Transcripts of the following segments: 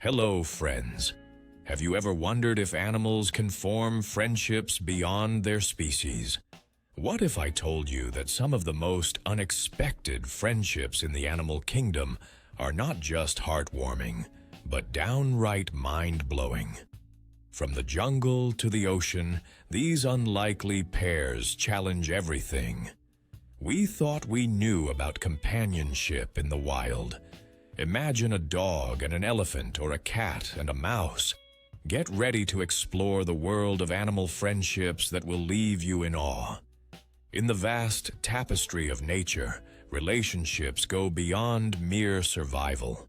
Hello, friends. Have you ever wondered if animals can form friendships beyond their species? What if I told you that some of the most unexpected friendships in the animal kingdom are not just heartwarming, but downright mind-blowing? From the jungle to the ocean, these unlikely pairs challenge everything. We thought we knew about companionship in the wild. Imagine a dog and an elephant, or a cat and a mouse. Get ready to explore the world of animal friendships that will leave you in awe. In the vast tapestry of nature, relationships go beyond mere survival.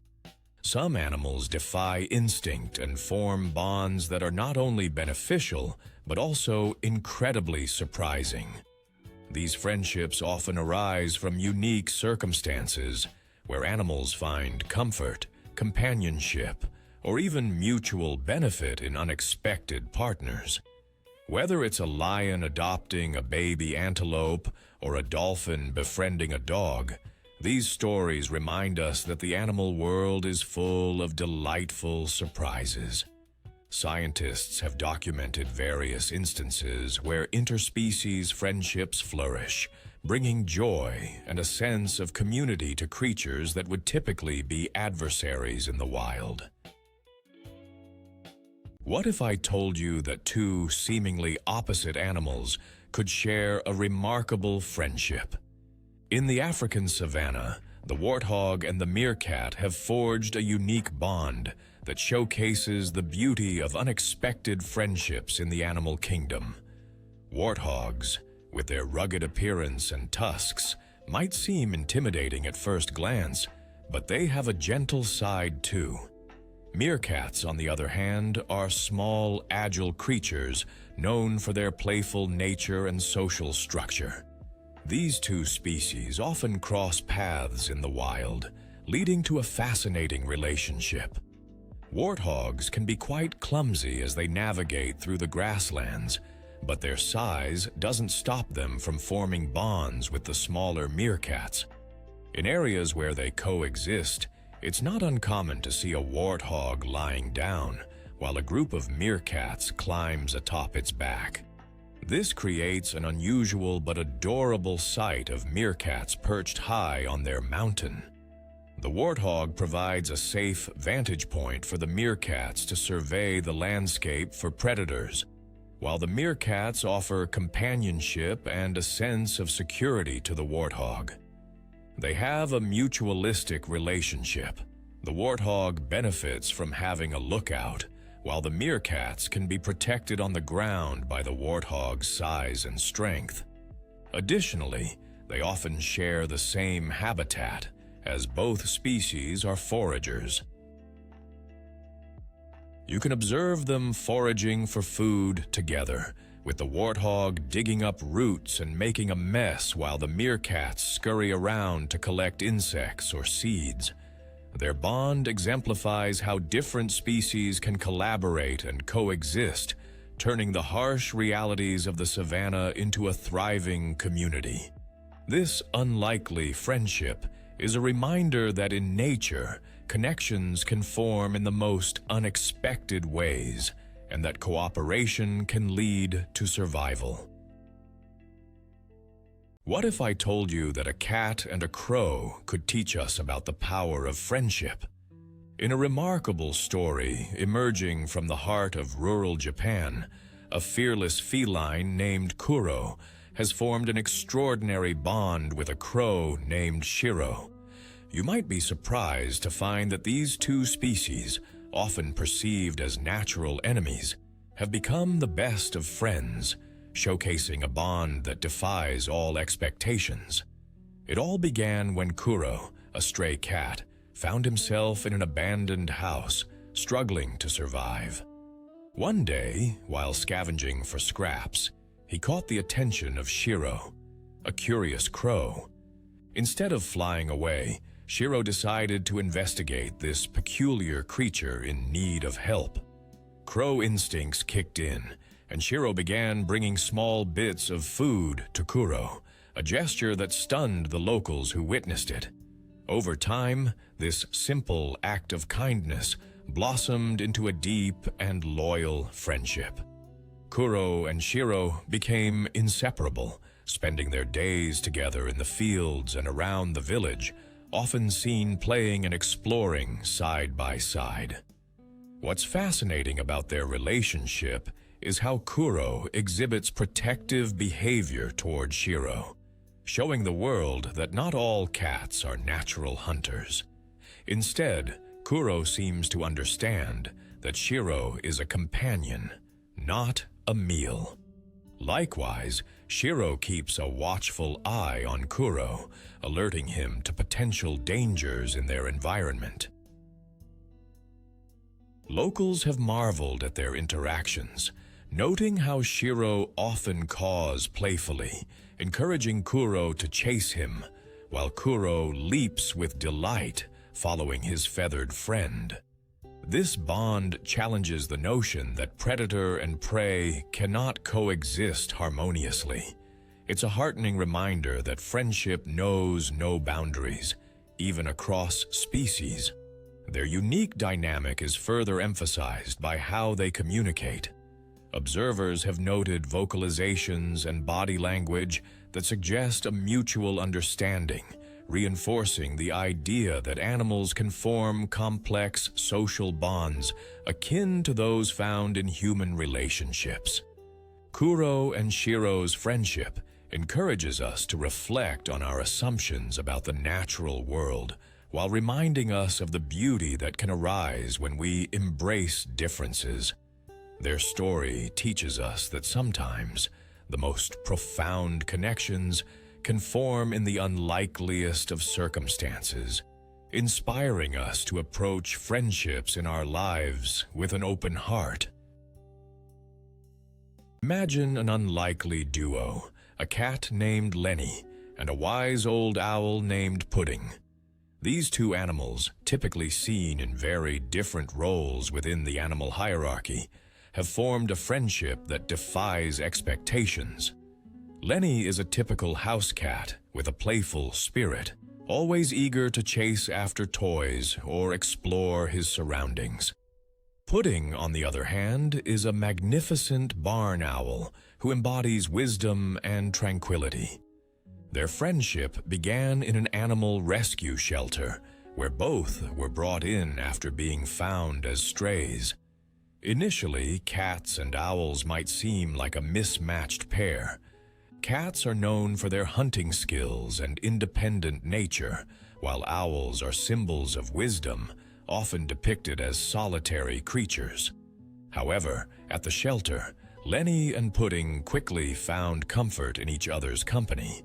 Some animals defy instinct and form bonds that are not only beneficial, but also incredibly surprising. These friendships often arise from unique circumstances, where animals find comfort, companionship, or even mutual benefit in unexpected partners. Whether it's a lion adopting a baby antelope or a dolphin befriending a dog, these stories remind us that the animal world is full of delightful surprises. Scientists have documented various instances where interspecies friendships flourish, bringing joy and a sense of community to creatures that would typically be adversaries in the wild. What if I told you that two seemingly opposite animals could share a remarkable friendship? In the African savanna, the warthog and the meerkat have forged a unique bond that showcases the beauty of unexpected friendships in the animal kingdom. Warthogs, with their rugged appearance and tusks, might seem intimidating at first glance, but they have a gentle side too. Meerkats, on the other hand, are small, agile creatures known for their playful nature and social structure. These two species often cross paths in the wild, leading to a fascinating relationship. Warthogs can be quite clumsy as they navigate through the grasslands, but their size doesn't stop them from forming bonds with the smaller meerkats. In areas where they coexist, it's not uncommon to see a warthog lying down while a group of meerkats climbs atop its back. This creates an unusual but adorable sight of meerkats perched high on their mountain. The warthog provides a safe vantage point for the meerkats to survey the landscape for predators, while the meerkats offer companionship and a sense of security to the warthog. They have a mutualistic relationship. The warthog benefits from having a lookout, while the meerkats can be protected on the ground by the warthog's size and strength. Additionally, they often share the same habitat, as both species are foragers. You can observe them foraging for food together, with the warthog digging up roots and making a mess while the meerkats scurry around to collect insects or seeds. Their bond exemplifies how different species can collaborate and coexist, turning the harsh realities of the savanna into a thriving community. This unlikely friendship is a reminder that in nature, connections can form in the most unexpected ways, and that cooperation can lead to survival. What if I told you that a cat and a crow could teach us about the power of friendship? In a remarkable story emerging from the heart of rural Japan, a fearless feline named Kuro has formed an extraordinary bond with a crow named Shiro. You might be surprised to find that these two species, often perceived as natural enemies, have become the best of friends, showcasing a bond that defies all expectations. It all began when Kuro, a stray cat, found himself in an abandoned house, struggling to survive. One day, while scavenging for scraps, he caught the attention of Shiro, a curious crow. Instead of flying away, Shiro decided to investigate this peculiar creature in need of help. Crow instincts kicked in, and Shiro began bringing small bits of food to Kuro, a gesture that stunned the locals who witnessed it. Over time, this simple act of kindness blossomed into a deep and loyal friendship. Kuro and Shiro became inseparable, spending their days together in the fields and around the village, often seen playing and exploring side by side. What's fascinating about their relationship is how Kuro exhibits protective behavior toward Shiro, showing the world that not all cats are natural hunters. Instead, Kuro seems to understand that Shiro is a companion, not a meal. Likewise, Shiro keeps a watchful eye on Kuro, alerting him to potential dangers in their environment. Locals have marveled at their interactions, noting how Shiro often caws playfully, encouraging Kuro to chase him, while Kuro leaps with delight following his feathered friend. This bond challenges the notion that predator and prey cannot coexist harmoniously. It's a heartening reminder that friendship knows no boundaries, even across species. Their unique dynamic is further emphasized by how they communicate. Observers have noted vocalizations and body language that suggest a mutual understanding, reinforcing the idea that animals can form complex social bonds akin to those found in human relationships. Kuro and Shiro's friendship encourages us to reflect on our assumptions about the natural world, while reminding us of the beauty that can arise when we embrace differences. Their story teaches us that sometimes the most profound connections can form in the unlikeliest of circumstances, inspiring us to approach friendships in our lives with an open heart. Imagine an unlikely duo, a cat named Lenny and a wise old owl named Pudding. These two animals, typically seen in very different roles within the animal hierarchy, have formed a friendship that defies expectations. Lenny is a typical house cat with a playful spirit, always eager to chase after toys or explore his surroundings. Pudding, on the other hand, is a magnificent barn owl who embodies wisdom and tranquility. Their friendship began in an animal rescue shelter, where both were brought in after being found as strays. Initially, cats and owls might seem like a mismatched pair. Cats are known for their hunting skills and independent nature, while owls are symbols of wisdom, often depicted as solitary creatures. However, at the shelter, Lenny and Pudding quickly found comfort in each other's company.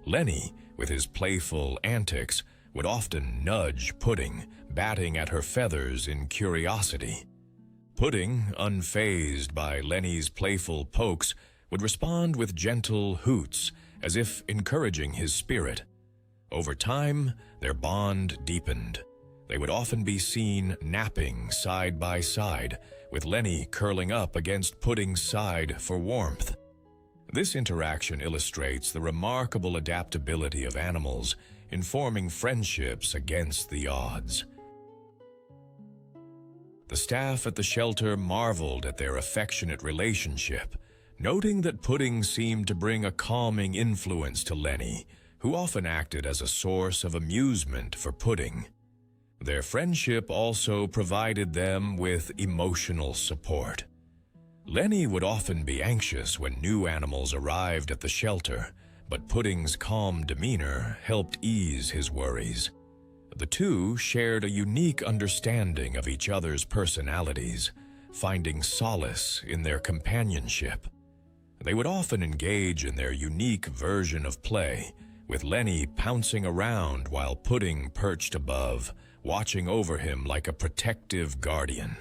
Lenny, with his playful antics, would often nudge Pudding, batting at her feathers in curiosity. Pudding, unfazed by Lenny's playful pokes, would respond with gentle hoots, as if encouraging his spirit. Over time, their bond deepened. They would often be seen napping side by side, with Lenny curling up against Pudding's side for warmth. This interaction illustrates the remarkable adaptability of animals in forming friendships against the odds. The staff at the shelter marveled at their affectionate relationship, noting that Pudding seemed to bring a calming influence to Lenny, who often acted as a source of amusement for Pudding. Their friendship also provided them with emotional support. Lenny would often be anxious when new animals arrived at the shelter, but Pudding's calm demeanor helped ease his worries. The two shared a unique understanding of each other's personalities, finding solace in their companionship. They would often engage in their unique version of play, with Lenny pouncing around while Pudding perched above, watching over him like a protective guardian.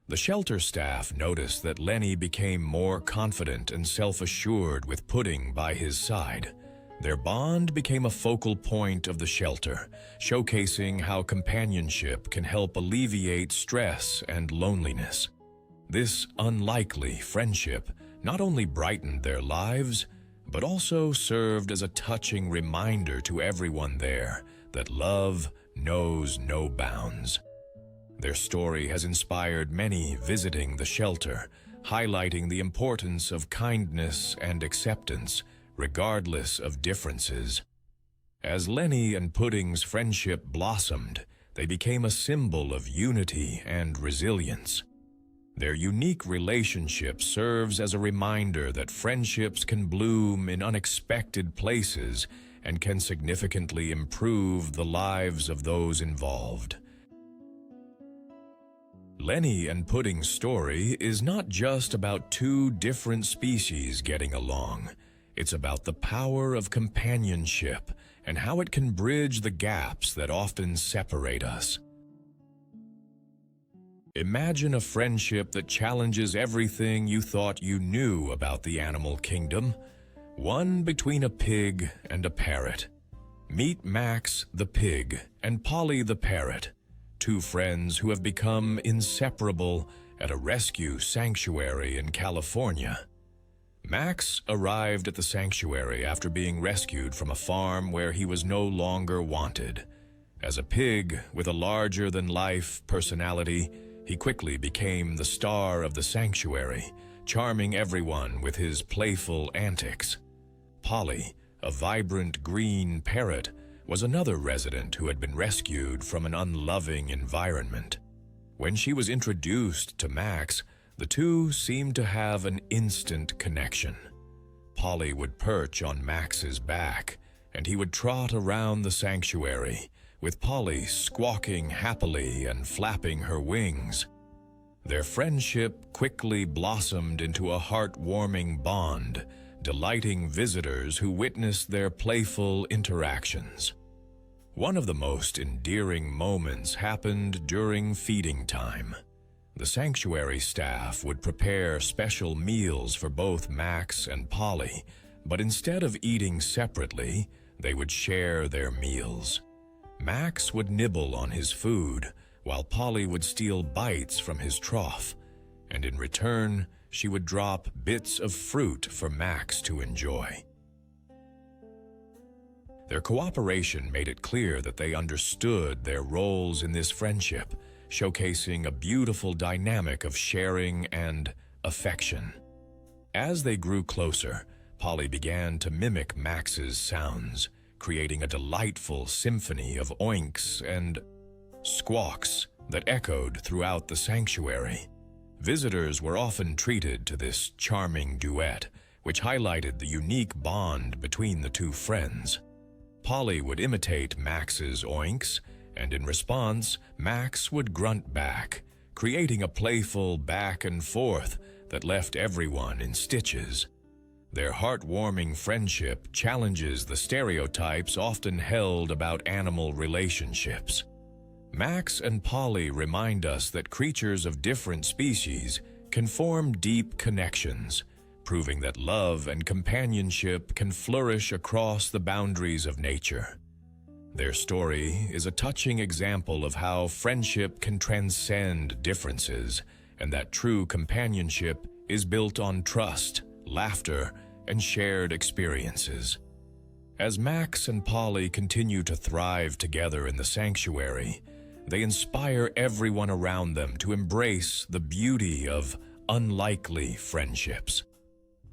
The shelter staff noticed that Lenny became more confident and self-assured with Pudding by his side. Their bond became a focal point of the shelter, showcasing how companionship can help alleviate stress and loneliness. This unlikely friendship not only brightened their lives, but also served as a touching reminder to everyone there that love knows no bounds. Their story has inspired many visiting the shelter, highlighting the importance of kindness and acceptance, regardless of differences. As Lenny and Pudding's friendship blossomed, they became a symbol of unity and resilience. Their unique relationship serves as a reminder that friendships can bloom in unexpected places and can significantly improve the lives of those involved. Lenny and Pudding's story is not just about two different species getting along. It's about the power of companionship and how it can bridge the gaps that often separate us. Imagine a friendship that challenges everything you thought you knew about the animal kingdom. One between a pig and a parrot. Meet Max the pig and Polly the parrot, two friends who have become inseparable at a rescue sanctuary in California. Max arrived at the sanctuary after being rescued from a farm where he was no longer wanted. As a pig with a larger-than-life personality, he quickly became the star of the sanctuary, charming everyone with his playful antics. Polly, a vibrant green parrot, was another resident who had been rescued from an unloving environment. When she was introduced to Max, the two seemed to have an instant connection. Polly would perch on Max's back, and he would trot around the sanctuary, with Polly squawking happily and flapping her wings. Their friendship quickly blossomed into a heartwarming bond, delighting visitors who witnessed their playful interactions. One of the most endearing moments happened during feeding time. The sanctuary staff would prepare special meals for both Max and Polly, but instead of eating separately, they would share their meals. Max would nibble on his food, while Polly would steal bites from his trough, and in return, she would drop bits of fruit for Max to enjoy. Their cooperation made it clear that they understood their roles in this friendship, showcasing a beautiful dynamic of sharing and affection. As they grew closer, Polly began to mimic Max's sounds, creating a delightful symphony of oinks and squawks that echoed throughout the sanctuary. Visitors were often treated to this charming duet, which highlighted the unique bond between the two friends. Polly would imitate Max's oinks, and in response, Max would grunt back, creating a playful back and forth that left everyone in stitches. Their heartwarming friendship challenges the stereotypes often held about animal relationships. Max and Polly remind us that creatures of different species can form deep connections, proving that love and companionship can flourish across the boundaries of nature. Their story is a touching example of how friendship can transcend differences, and that true companionship is built on trust, laughter, and shared experiences. As Max and Polly continue to thrive together in the sanctuary, they inspire everyone around them to embrace the beauty of unlikely friendships.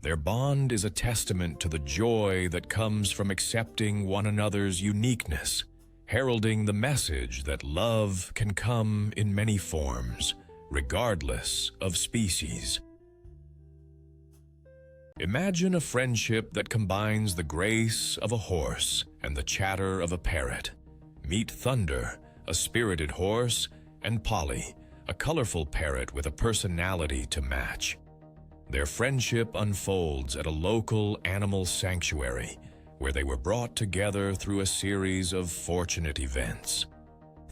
Their bond is a testament to the joy that comes from accepting one another's uniqueness, heralding the message that love can come in many forms, regardless of species. Imagine a friendship that combines the grace of a horse and the chatter of a parrot. Meet Thunder, a spirited horse, and Polly, a colorful parrot with a personality to match. Their friendship unfolds at a local animal sanctuary, where they were brought together through a series of fortunate events.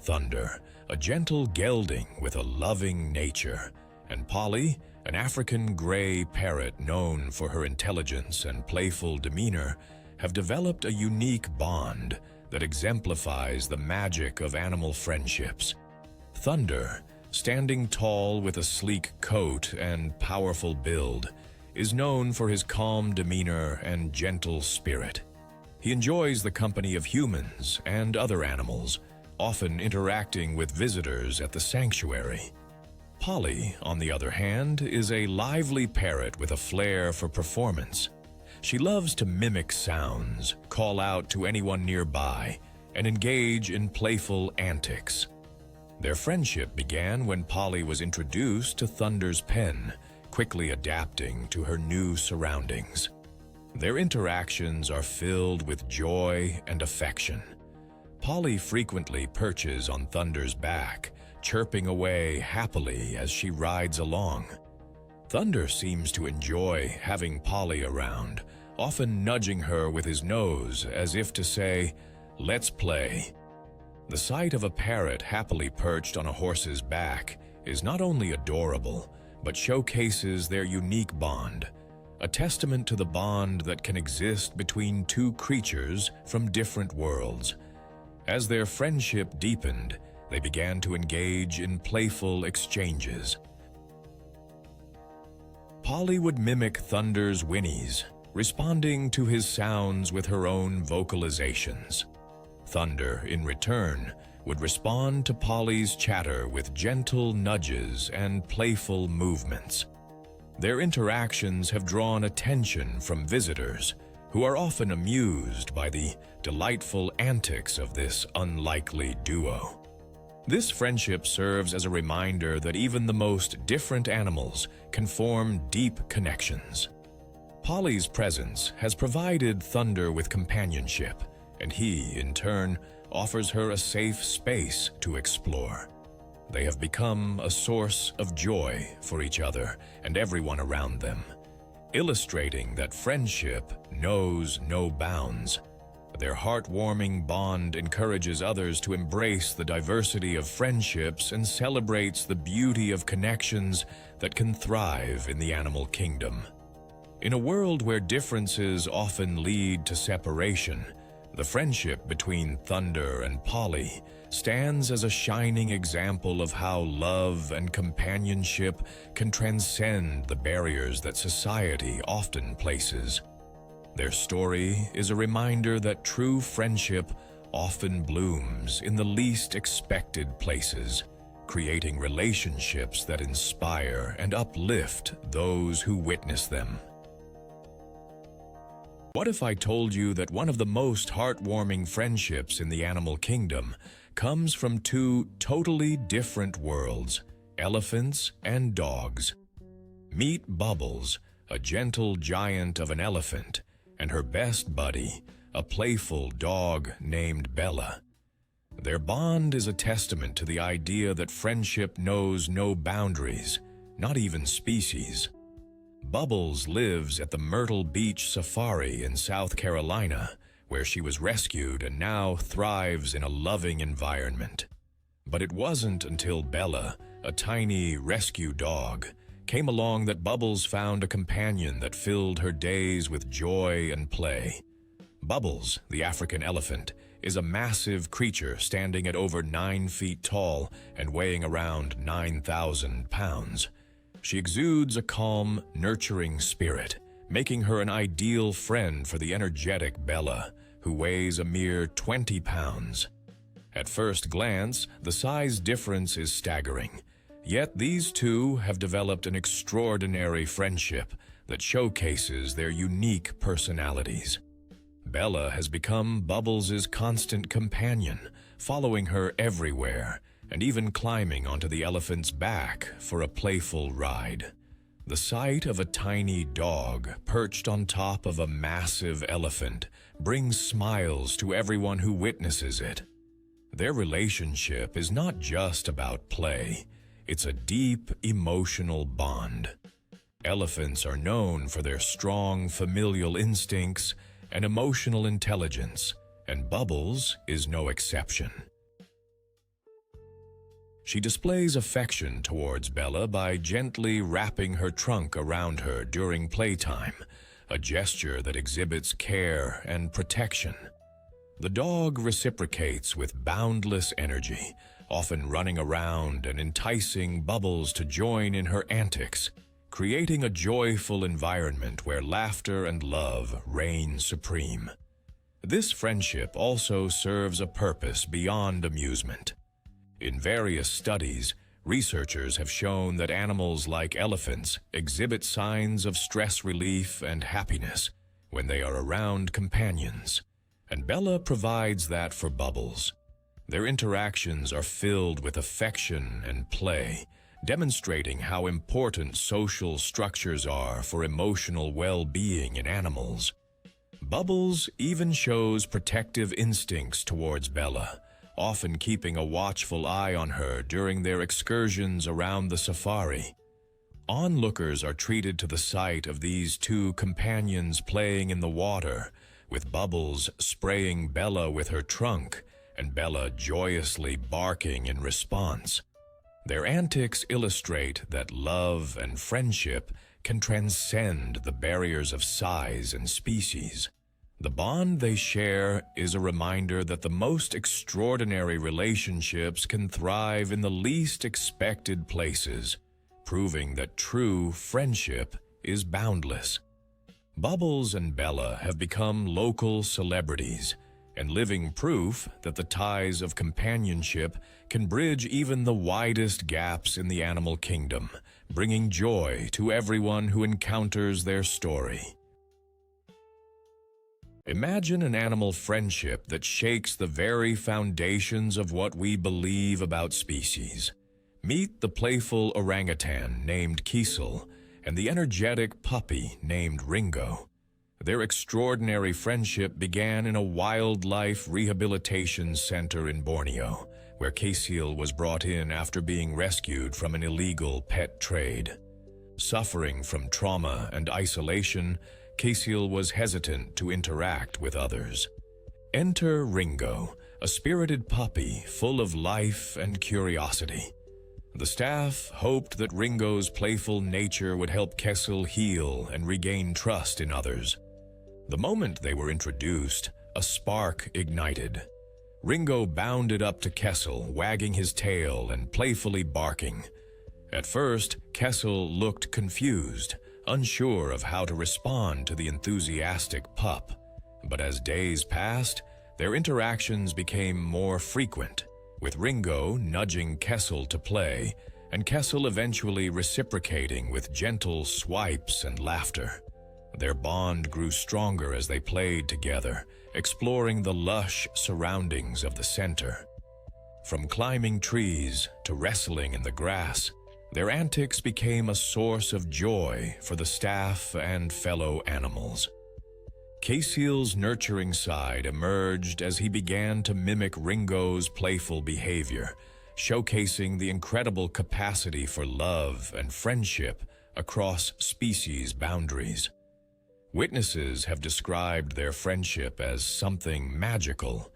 Thunder, a gentle gelding with a loving nature, and Polly, an African gray parrot known for her intelligence and playful demeanor, have developed a unique bond that exemplifies the magic of animal friendships. Thunder, standing tall with a sleek coat and powerful build, is known for his calm demeanor and gentle spirit. He enjoys the company of humans and other animals, often interacting with visitors at the sanctuary. Polly, on the other hand, is a lively parrot with a flair for performance. She loves to mimic sounds, call out to anyone nearby, and engage in playful antics. Their friendship began when Polly was introduced to Thunder's pen, quickly adapting to her new surroundings. Their interactions are filled with joy and affection. Polly frequently perches on Thunder's back, chirping away happily as she rides along. Thunder seems to enjoy having Polly around, often nudging her with his nose as if to say, "Let's play." The sight of a parrot happily perched on a horse's back is not only adorable, but showcases their unique bond, a testament to the bond that can exist between two creatures from different worlds. As their friendship deepened, they began to engage in playful exchanges. Polly would mimic Thunder's whinnies, responding to his sounds with her own vocalizations. Thunder, in return, would respond to Polly's chatter with gentle nudges and playful movements. Their interactions have drawn attention from visitors, who are often amused by the delightful antics of this unlikely duo. This friendship serves as a reminder that even the most different animals can form deep connections. Polly's presence has provided Thunder with companionship, and he, in turn, offers her a safe space to explore. They have become a source of joy for each other and everyone around them, illustrating that friendship knows no bounds. Their heartwarming bond encourages others to embrace the diversity of friendships and celebrates the beauty of connections that can thrive in the animal kingdom. In a world where differences often lead to separation, the friendship between Thunder and Polly stands as a shining example of how love and companionship can transcend the barriers that society often places. Their story is a reminder that true friendship often blooms in the least expected places, creating relationships that inspire and uplift those who witness them. What if I told you that one of the most heartwarming friendships in the animal kingdom comes from two totally different worlds, elephants and dogs? Meet Bubbles, a gentle giant of an elephant, and her best buddy, a playful dog named Bella. Their bond is a testament to the idea that friendship knows no boundaries, not even species. Bubbles lives at the Myrtle Beach Safari in South Carolina, where she was rescued and now thrives in a loving environment. But it wasn't until Bella, a tiny rescue dog, came along that Bubbles found a companion that filled her days with joy and play. Bubbles, the African elephant, is a massive creature standing at over 9 feet tall and weighing around 9,000 pounds. She exudes a calm, nurturing spirit, making her an ideal friend for the energetic Bella, who weighs a mere 20 pounds. At first glance, the size difference is staggering. Yet these two have developed an extraordinary friendship that showcases their unique personalities. Bella has become Bubbles' constant companion, following her everywhere, and even climbing onto the elephant's back for a playful ride. The sight of a tiny dog perched on top of a massive elephant brings smiles to everyone who witnesses it. Their relationship is not just about play. It's a deep, emotional bond. Elephants are known for their strong familial instincts and emotional intelligence, and Bubbles is no exception. She displays affection towards Bella by gently wrapping her trunk around her during playtime, a gesture that exhibits care and protection. The dog reciprocates with boundless energy, often running around and enticing Bubbles to join in her antics, creating a joyful environment where laughter and love reign supreme. This friendship also serves a purpose beyond amusement. In various studies, researchers have shown that animals like elephants exhibit signs of stress relief and happiness when they are around companions, and Bella provides that for Bubbles. Their interactions are filled with affection and play, demonstrating how important social structures are for emotional well-being in animals. Bubbles even shows protective instincts towards Bella, often keeping a watchful eye on her during their excursions around the safari. Onlookers are treated to the sight of these two companions playing in the water, with Bubbles spraying Bella with her trunk and Bella joyously barking in response. Their antics illustrate that love and friendship can transcend the barriers of size and species. The bond they share is a reminder that the most extraordinary relationships can thrive in the least expected places, proving that true friendship is boundless. Bubbles and Bella have become local celebrities and living proof that the ties of companionship can bridge even the widest gaps in the animal kingdom, bringing joy to everyone who encounters their story. Imagine an animal friendship that shakes the very foundations of what we believe about species. Meet the playful orangutan named Kiesel and the energetic puppy named Ringo. Their extraordinary friendship began in a wildlife rehabilitation center in Borneo, where Kiesel was brought in after being rescued from an illegal pet trade. Suffering from trauma and isolation, Kiesel was hesitant to interact with others. Enter Ringo, a spirited puppy full of life and curiosity. The staff hoped that Ringo's playful nature would help Kiesel heal and regain trust in others. The moment they were introduced, a spark ignited. Ringo bounded up to Kiesel, wagging his tail and playfully barking. At first, Kiesel looked confused, unsure of how to respond to the enthusiastic pup. But as days passed, their interactions became more frequent, with Ringo nudging Kiesel to play, and Kiesel eventually reciprocating with gentle swipes and laughter. Their bond grew stronger as they played together, exploring the lush surroundings of the center. From climbing trees to wrestling in the grass, their antics became a source of joy for the staff and fellow animals. Kiesel's nurturing side emerged as he began to mimic Ringo's playful behavior, showcasing the incredible capacity for love and friendship across species boundaries. Witnesses have described their friendship as something magical.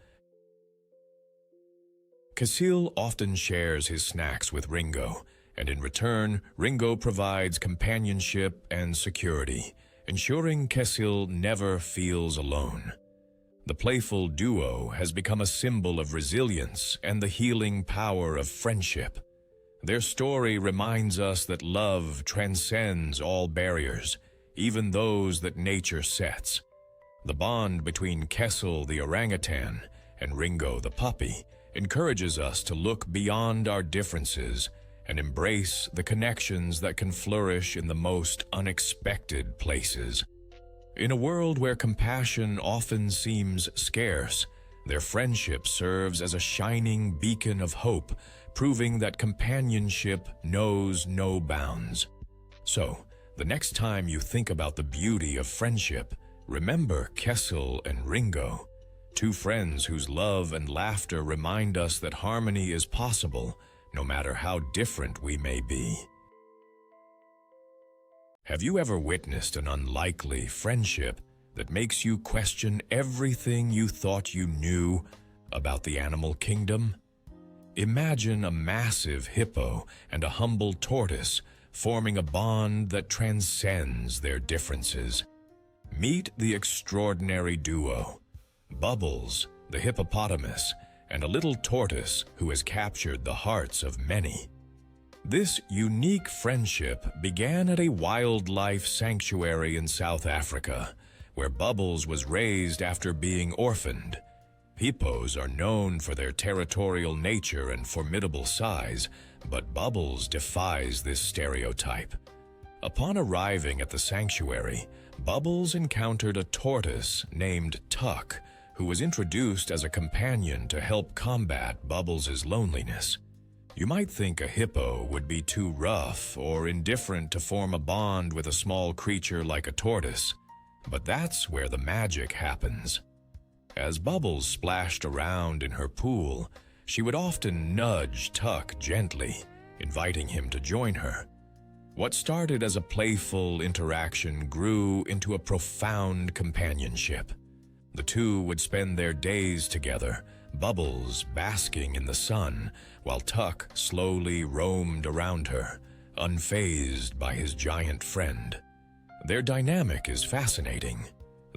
Kiesel often shares his snacks with Ringo, and in return, Ringo provides companionship and security, ensuring Kiesel never feels alone. The playful duo has become a symbol of resilience and the healing power of friendship. Their story reminds us that love transcends all barriers, even those that nature sets. The bond between Kiesel the orangutan and Ringo the puppy encourages us to look beyond our differences and embrace the connections that can flourish in the most unexpected places. In a world where compassion often seems scarce, their friendship serves as a shining beacon of hope, proving that companionship knows no bounds. So, the next time you think about the beauty of friendship, remember Kiesel and Ringo, two friends whose love and laughter remind us that harmony is possible, no matter how different we may be. Have you ever witnessed an unlikely friendship that makes you question everything you thought you knew about the animal kingdom? Imagine a massive hippo and a humble tortoise forming a bond that transcends their differences. Meet the extraordinary duo, Bubbles, the hippopotamus, and a little tortoise who has captured the hearts of many. This unique friendship began at a wildlife sanctuary in South Africa, where Bubbles was raised after being orphaned. Hippos are known for their territorial nature and formidable size, but Bubbles defies this stereotype. Upon arriving at the sanctuary, Bubbles encountered a tortoise named Tuck, who was introduced as a companion to help combat Bubbles' loneliness. You might think a hippo would be too rough or indifferent to form a bond with a small creature like a tortoise, but that's where the magic happens. As Bubbles splashed around in her pool, she would often nudge Tuck gently, inviting him to join her. What started as a playful interaction grew into a profound companionship. The two would spend their days together, Bubbles basking in the sun, while Tuck slowly roamed around her, unfazed by his giant friend. Their dynamic is fascinating.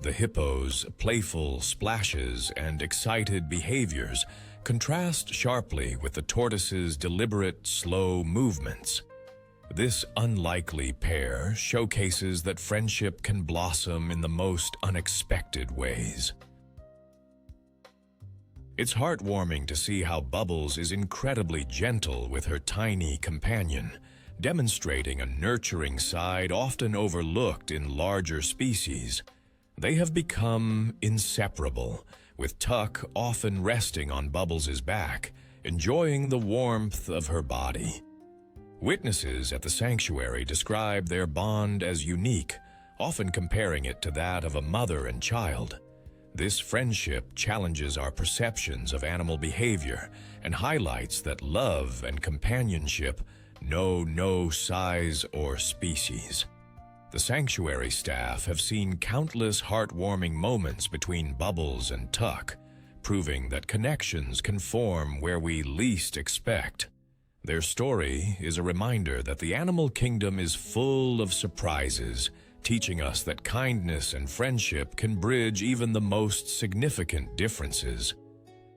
The hippo's playful splashes and excited behaviors contrast sharply with the tortoise's deliberate, slow movements. This unlikely pair showcases that friendship can blossom in the most unexpected ways. It's heartwarming to see how Bubbles is incredibly gentle with her tiny companion, demonstrating a nurturing side often overlooked in larger species. They have become inseparable, with Tuck often resting on Bubbles' back, enjoying the warmth of her body. Witnesses at the sanctuary describe their bond as unique, often comparing it to that of a mother and child. This friendship challenges our perceptions of animal behavior and highlights that love and companionship know no size or species. The sanctuary staff have seen countless heartwarming moments between Bubbles and Tuck, proving that connections can form where we least expect. Their story is a reminder that the animal kingdom is full of surprises, teaching us that kindness and friendship can bridge even the most significant differences.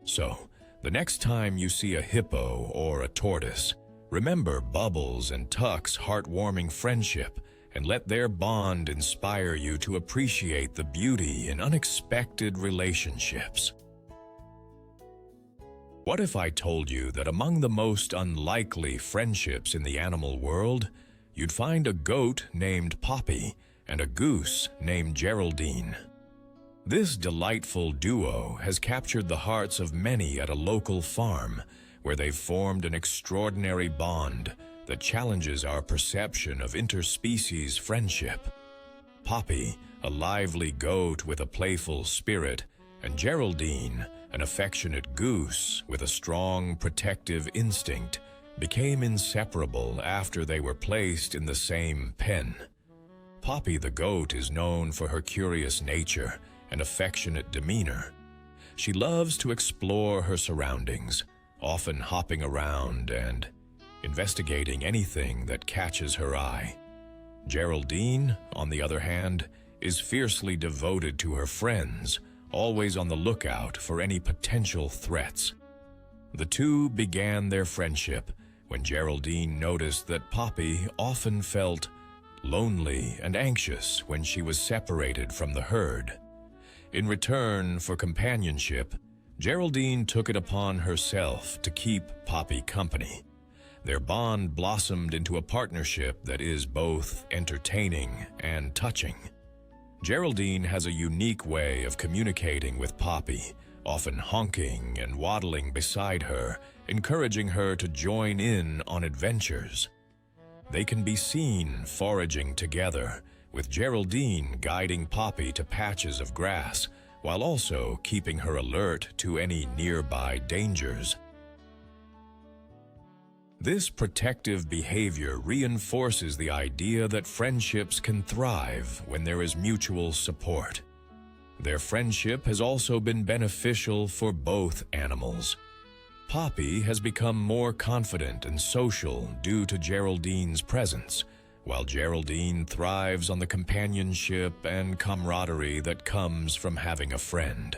So, the next time you see a hippo or a tortoise, remember Bubbles and Tuck's heartwarming friendship and let their bond inspire you to appreciate the beauty in unexpected relationships. What if I told you that among the most unlikely friendships in the animal world, you'd find a goat named Poppy and a goose named Geraldine? This delightful duo has captured the hearts of many at a local farm, where they've formed an extraordinary bond that challenges our perception of interspecies friendship. Poppy, a lively goat with a playful spirit, and Geraldine, an affectionate goose with a strong protective instinct, became inseparable after they were placed in the same pen. Poppy the goat is known for her curious nature and affectionate demeanor. She loves to explore her surroundings, often hopping around and investigating anything that catches her eye. Geraldine, on the other hand, is fiercely devoted to her friends, always on the lookout for any potential threats. The two began their friendship when Geraldine noticed that Poppy often felt lonely and anxious when she was separated from the herd. In return for companionship, Geraldine took it upon herself to keep Poppy company. Their bond blossomed into a partnership that is both entertaining and touching. Geraldine has a unique way of communicating with Poppy, often honking and waddling beside her, encouraging her to join in on adventures. They can be seen foraging together, with Geraldine guiding Poppy to patches of grass, while also keeping her alert to any nearby dangers. This protective behavior reinforces the idea that friendships can thrive when there is mutual support. Their friendship has also been beneficial for both animals. Poppy has become more confident and social due to Geraldine's presence, while Geraldine thrives on the companionship and camaraderie that comes from having a friend.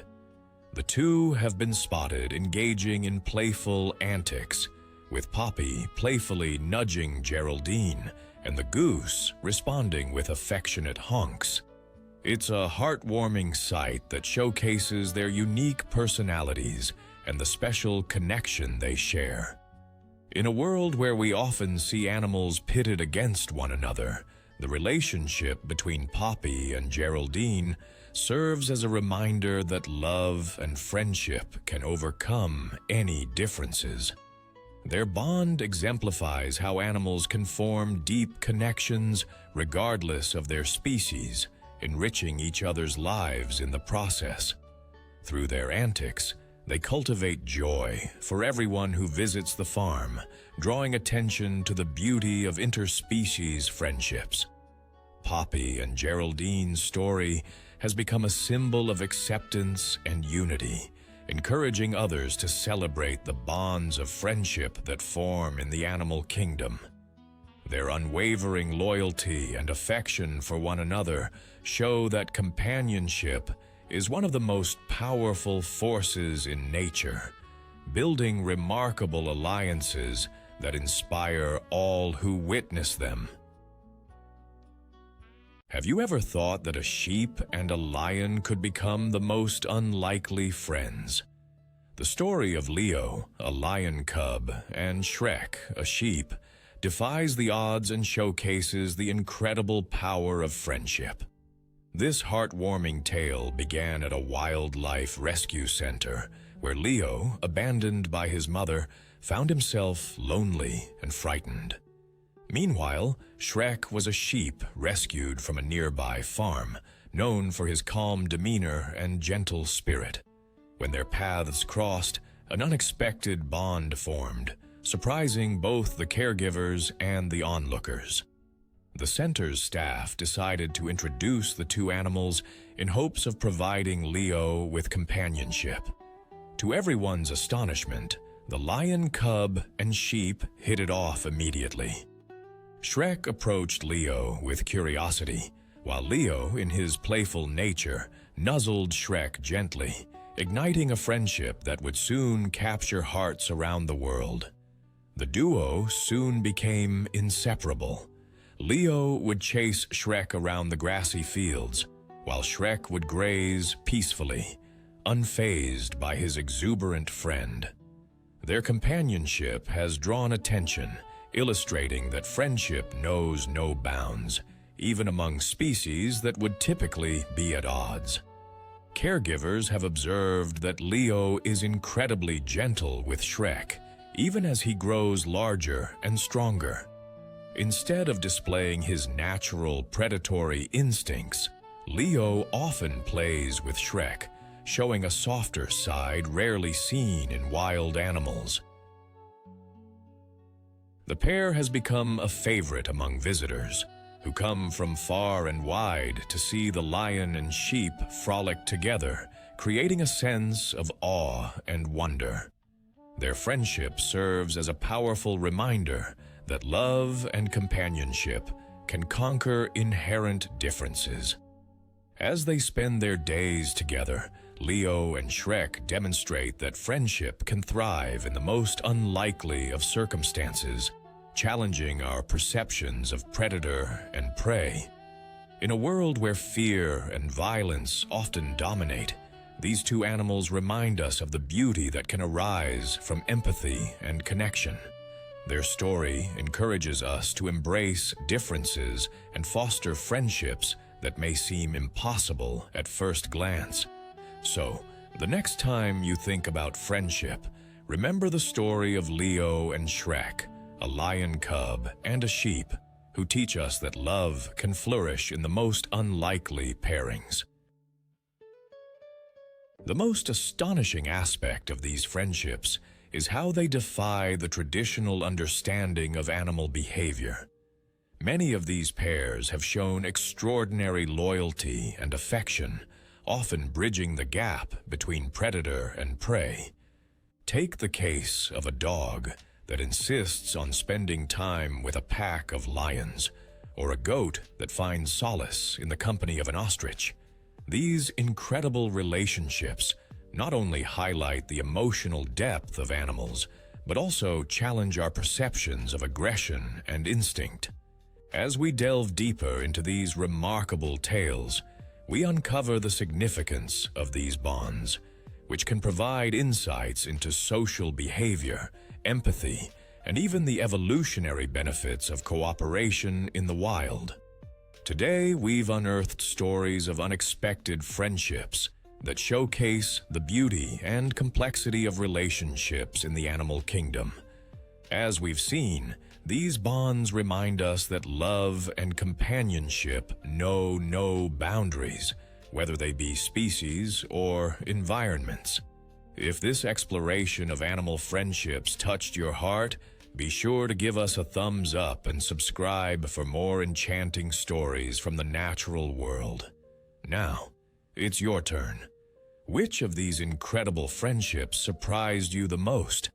The two have been spotted engaging in playful antics, with Poppy playfully nudging Geraldine and the goose responding with affectionate honks. It's a heartwarming sight that showcases their unique personalities and the special connection they share. In a world where we often see animals pitted against one another, the relationship between Poppy and Geraldine serves as a reminder that love and friendship can overcome any differences. Their bond exemplifies how animals can form deep connections regardless of their species, enriching each other's lives in the process. Through their antics, they cultivate joy for everyone who visits the farm, drawing attention to the beauty of interspecies friendships. Poppy and Geraldine's story has become a symbol of acceptance and unity, encouraging others to celebrate the bonds of friendship that form in the animal kingdom. Their unwavering loyalty and affection for one another show that companionship is one of the most powerful forces in nature, building remarkable alliances that inspire all who witness them. Have you ever thought that a sheep and a lion could become the most unlikely friends? The story of Leo, a lion cub, and Shrek, a sheep, defies the odds and showcases the incredible power of friendship. This heartwarming tale began at a wildlife rescue center, where Leo, abandoned by his mother, found himself lonely and frightened. Meanwhile, Shrek was a sheep rescued from a nearby farm, known for his calm demeanor and gentle spirit. When their paths crossed, an unexpected bond formed, surprising both the caregivers and the onlookers. The center's staff decided to introduce the two animals in hopes of providing Leo with companionship. To everyone's astonishment, the lion cub and sheep hit it off immediately. Shrek approached Leo with curiosity, while Leo, in his playful nature, nuzzled Shrek gently, igniting a friendship that would soon capture hearts around the world. The duo soon became inseparable. Leo would chase Shrek around the grassy fields, while Shrek would graze peacefully, unfazed by his exuberant friend. Their companionship has drawn attention, illustrating that friendship knows no bounds, even among species that would typically be at odds. Caregivers have observed that Leo is incredibly gentle with Shrek, even as he grows larger and stronger. Instead of displaying his natural predatory instincts, Leo often plays with Shrek, showing a softer side rarely seen in wild animals. The pair has become a favorite among visitors, who come from far and wide to see the lion and sheep frolic together, creating a sense of awe and wonder. Their friendship serves as a powerful reminder that love and companionship can conquer inherent differences. As they spend their days together, Leo and Shrek demonstrate that friendship can thrive in the most unlikely of circumstances, challenging our perceptions of predator and prey. In a world where fear and violence often dominate, these two animals remind us of the beauty that can arise from empathy and connection. Their story encourages us to embrace differences and foster friendships that may seem impossible at first glance. So, the next time you think about friendship, remember the story of Leo and Shrek, a lion cub and a sheep, who teach us that love can flourish in the most unlikely pairings. The most astonishing aspect of these friendships is how they defy the traditional understanding of animal behavior. Many of these pairs have shown extraordinary loyalty and affection, often bridging the gap between predator and prey. Take the case of a dog that insists on spending time with a pack of lions, or a goat that finds solace in the company of an ostrich. These incredible relationships not only highlight the emotional depth of animals, but also challenge our perceptions of aggression and instinct. As we delve deeper into these remarkable tales, we uncover the significance of these bonds, which can provide insights into social behavior, empathy, and even the evolutionary benefits of cooperation in the wild. Today, we've unearthed stories of unexpected friendships that showcase the beauty and complexity of relationships in the animal kingdom. As we've seen, these bonds remind us that love and companionship know no boundaries, whether they be species or environments. If this exploration of animal friendships touched your heart, be sure to give us a thumbs up and subscribe for more enchanting stories from the natural world. Now, it's your turn. Which of these incredible friendships surprised you the most?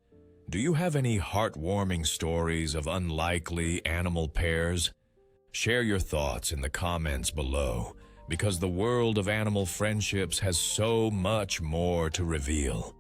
Do you have any heartwarming stories of unlikely animal pairs? Share your thoughts in the comments below, because the world of animal friendships has so much more to reveal.